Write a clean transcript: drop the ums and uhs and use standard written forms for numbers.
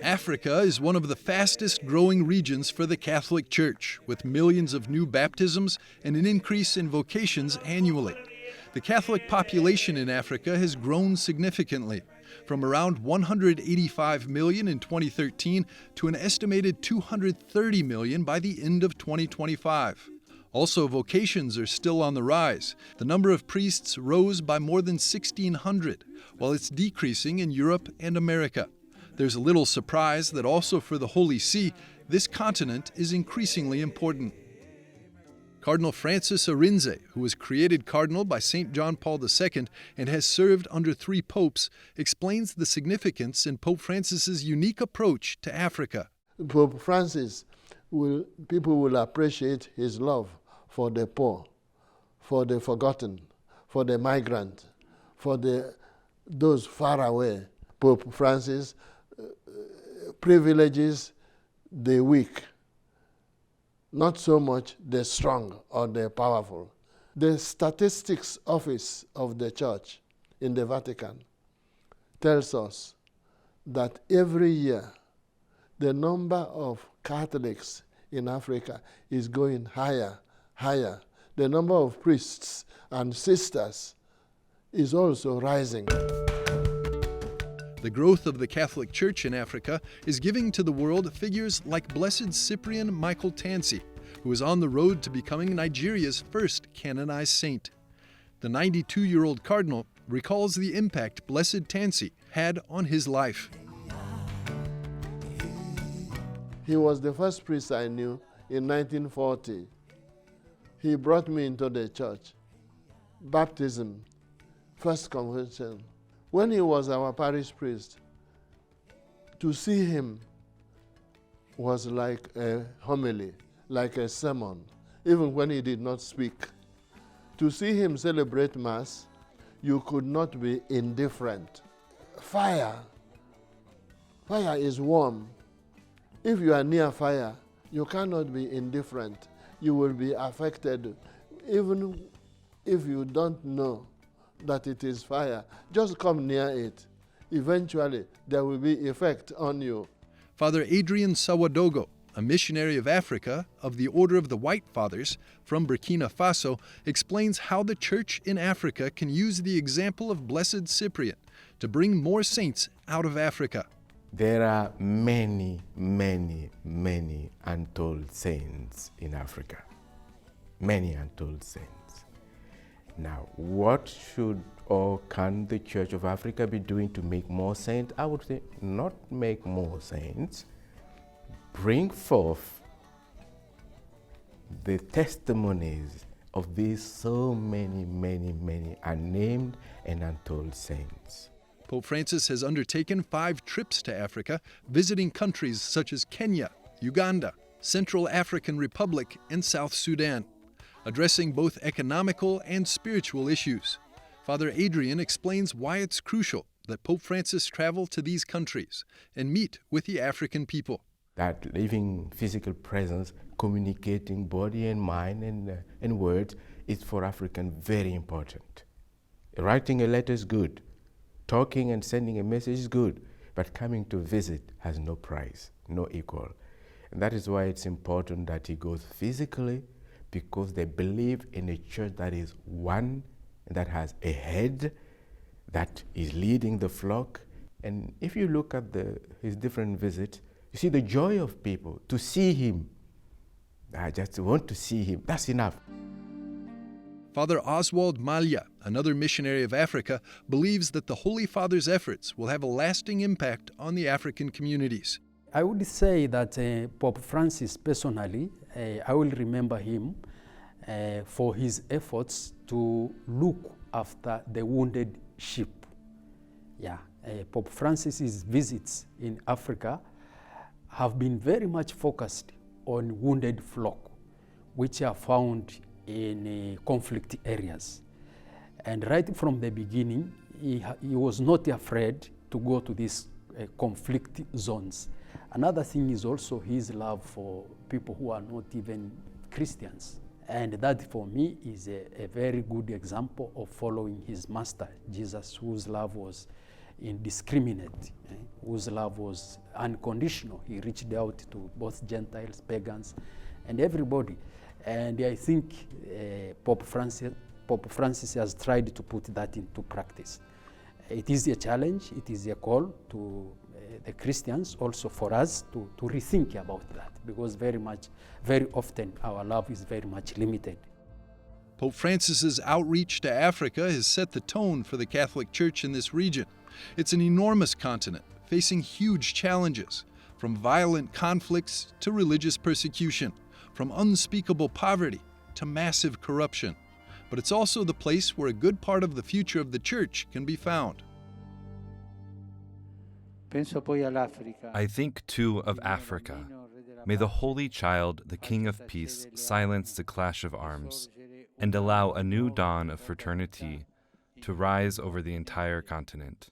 Africa is one of the fastest growing regions for the Catholic Church, with millions of new baptisms and an increase in vocations annually. The Catholic population in Africa has grown significantly, from around 185 million in 2013 to an estimated 230 million by the end of 2025. Also, vocations are still on the rise. The number of priests rose by more than 1,600, while it's decreasing in Europe and America. There's little surprise that also for the Holy See, this continent is increasingly important. Cardinal Francis Arinze, who was created cardinal by St. John Paul II and has served under 3 popes, explains the significance in Pope Francis's unique approach to Africa. Pope Francis, people will appreciate his love for the poor, for the forgotten, for the migrant, for those far away. Pope Francis privileges the weak, not so much the strong or the powerful. The statistics office of the church in the Vatican tells us that every year the number of Catholics in Africa is going higher. The number of priests and sisters is also rising. The growth of the Catholic Church in Africa is giving to the world figures like Blessed Cyprian Michael Tansey, who is on the road to becoming Nigeria's first canonized saint. The 92-year-old cardinal recalls the impact Blessed Tansey had on his life. He was the first priest I knew in 1940. He brought me into the church. Baptism, first confession. When he was our parish priest, to see him was like a homily, like a sermon, even when he did not speak. To see him celebrate Mass, you could not be indifferent. Fire is warm. If you are near fire, you cannot be indifferent. You will be affected, even if you don't know that it is fire. Just come near it. Eventually, there will be effect on you. Father Adrian Sawadogo, a missionary of Africa of the Order of the White Fathers from Burkina Faso, explains how the Church in Africa can use the example of Blessed Cyprian to bring more saints out of Africa. There are many untold saints in Africa. Many untold saints. Now, what should or can the Church of Africa be doing to make more saints? I would say not make more saints. Bring forth the testimonies of these so many unnamed and untold saints. Pope Francis has undertaken 5 trips to Africa, visiting countries such as Kenya, Uganda, Central African Republic, and South Sudan, addressing both economical and spiritual issues. Father Adrian explains why it's crucial that Pope Francis travel to these countries and meet with the African people. That living physical presence, communicating body and mind and words is for Africans very important. Writing a letter is good. Talking and sending a message is good, but coming to visit has no price, no equal. And that is why it's important that he goes physically, because they believe in a church that is one, that has a head, that is leading the flock. And if you look at his different visits, you see the joy of people to see him. I just want to see him. That's enough. Father Oswald Malya, another missionary of Africa, believes that the Holy Father's efforts will have a lasting impact on the African communities. I would say that Pope Francis personally, I will remember him for his efforts to look after the wounded sheep. Pope Francis's visits in Africa have been very much focused on wounded flock, which are found in conflict areas. And right from the beginning, he was not afraid to go to these conflict zones. Another thing is also his love for people who are not even Christians. And that for me is a very good example of following his master, Jesus, whose love was indiscriminate, whose love was unconditional. He reached out to both Gentiles, pagans, and everybody. And I think Pope Francis has tried to put that into practice. It is a challenge, it is a call to the Christians, also for us to rethink about that, because very often our love is very much limited. Pope Francis's outreach to Africa has set the tone for the Catholic Church in this region. It's an enormous continent, facing huge challenges, from violent conflicts to religious persecution, from unspeakable poverty to massive corruption. But it's also the place where a good part of the future of the Church can be found. I think too of Africa. May the Holy Child, the King of Peace, silence the clash of arms and allow a new dawn of fraternity to rise over the entire continent.